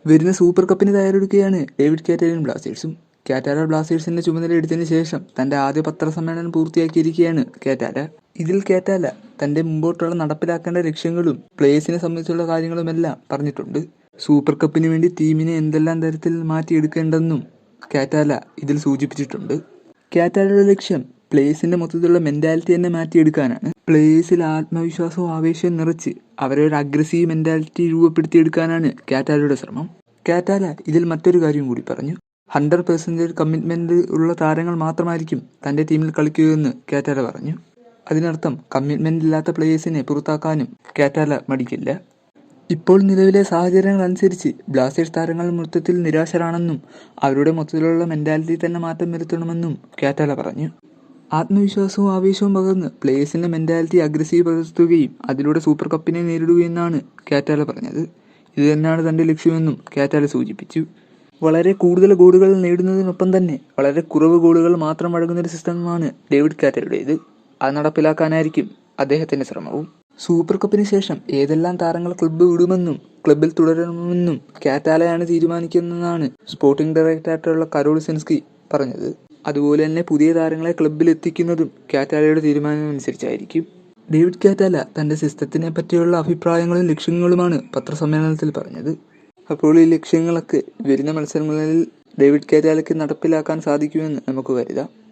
വരുന്ന സൂപ്പർ കപ്പിന് തയ്യാറെടുക്കുകയാണ് David കാറ്റാലൻ ബ്ലാസ്റ്റേഴ്സും. Catala ബ്ലാസ്റ്റേഴ്സിന്റെ ചുമതല എടുത്തതിന് ശേഷം തന്റെ ആദ്യ പത്രസമ്മേളനം പൂർത്തിയാക്കിയിരിക്കുകയാണ് കാറ്റാല. ഇതിൽ കാറ്റാല തന്റെ മുമ്പോട്ടുള്ള നടപ്പിലാക്കേണ്ട ലക്ഷ്യങ്ങളും പ്ലേയേഴ്സിനെ സംബന്ധിച്ചുള്ള കാര്യങ്ങളുമെല്ലാം പറഞ്ഞിട്ടുണ്ട്. സൂപ്പർ കപ്പിന് വേണ്ടി ടീമിനെ എന്തെല്ലാം തരത്തിൽ മാറ്റിയെടുക്കേണ്ടെന്നും കാറ്റാല ഇതിൽ സൂചിപ്പിച്ചിട്ടുണ്ട്. കാറ്റാലയുടെ ലക്ഷ്യം പ്ലേയേഴ്സിന്റെ മൊത്തത്തിലുള്ള മെന്റാലിറ്റി തന്നെ മാറ്റിയെടുക്കാനാണ്. പ്ലേയേഴ്സിൽ ആത്മവിശ്വാസവും ആവേശവും നിറച്ച് അവരെ ഒരു അഗ്രസീവ് മെന്റാലിറ്റി രൂപപ്പെടുത്തിയെടുക്കാനാണ് കാറ്റാലയുടെ ശ്രമം. കാറ്റാല ഇതിൽ മറ്റൊരു കാര്യം കൂടി പറഞ്ഞു. 100% കമ്മിറ്റ്മെന്റ് ഉള്ള താരങ്ങൾ മാത്രമായിരിക്കും തന്റെ ടീമിൽ കളിക്കുകയെന്ന് കാറ്റാല പറഞ്ഞു. അതിനർത്ഥം കമ്മിറ്റ്മെന്റ് ഇല്ലാത്ത പ്ലേയേഴ്സിനെ പുറത്താക്കാനും കാറ്റാല മടിക്കില്ല. ഇപ്പോൾ നിലവിലെ സാഹചര്യങ്ങൾ അനുസരിച്ച് ബ്ലാസ്റ്റേഴ്സ് താരങ്ങൾ മൊത്തത്തിൽ നിരാശരാണെന്നും അവരുടെ മൊത്തത്തിലുള്ള മെന്റാലിറ്റി തന്നെ മാറ്റം വരുത്തണമെന്നും കാറ്റാല പറഞ്ഞു. ആത്മവിശ്വാസവും ആവേശവും പകർന്ന് പ്ലേയേഴ്സിന്റെ മെന്റാലിറ്റി അഗ്രസീവ് പകർത്തുകയും അതിലൂടെ സൂപ്പർ കപ്പിനെ നേരിടുകയെന്നാണ് കാറ്റാല പറഞ്ഞത്. ഇത് തന്നെയാണ് തന്റെ ലക്ഷ്യമെന്നും കാറ്റാല സൂചിപ്പിച്ചു. വളരെ കൂടുതൽ ഗോളുകൾ നേടുന്നതിനൊപ്പം തന്നെ വളരെ കുറവ് ഗോളുകൾ മാത്രം വഴങ്ങുന്നൊരു സിസ്റ്റമാണ് ഡേവിഡ് കാറ്റാലയുടേത്. അത് നടപ്പിലാക്കാനായിരിക്കും അദ്ദേഹത്തിന്റെ ശ്രമവും. സൂപ്പർ കപ്പിന് ശേഷം ഏതെല്ലാം താരങ്ങൾ ക്ലബ്ബ് വിടുമെന്നും ക്ലബ്ബിൽ തുടരണമെന്നും കാറ്റാലയാണ് തീരുമാനിക്കുന്നതെന്നാണ് സ്പോർട്ടിംഗ് ഡയറക്ടറായിട്ടുള്ള കരോൾ സെൻസ്കി പറഞ്ഞത്. അതുപോലെ തന്നെ പുതിയ താരങ്ങളെ ക്ലബ്ബിൽ എത്തിക്കുന്നതും കാറ്റാലയുടെ തീരുമാനമനുസരിച്ചായിരിക്കും. ഡേവിഡ് കാറ്റാല തന്റെ സിസ്റ്റത്തിനെ പറ്റിയുള്ള അഭിപ്രായങ്ങളും ലക്ഷ്യങ്ങളുമാണ് പത്രസമ്മേളനത്തിൽ പറഞ്ഞത്. അപ്പോൾ ഈ ലക്ഷ്യങ്ങളൊക്കെ വരുന്ന മത്സരങ്ങളിൽ ഡേവിഡ് കാറ്റാലയ്ക്ക് നടപ്പിലാക്കാൻ സാധിക്കുമെന്ന് നമുക്ക് കരുതാം.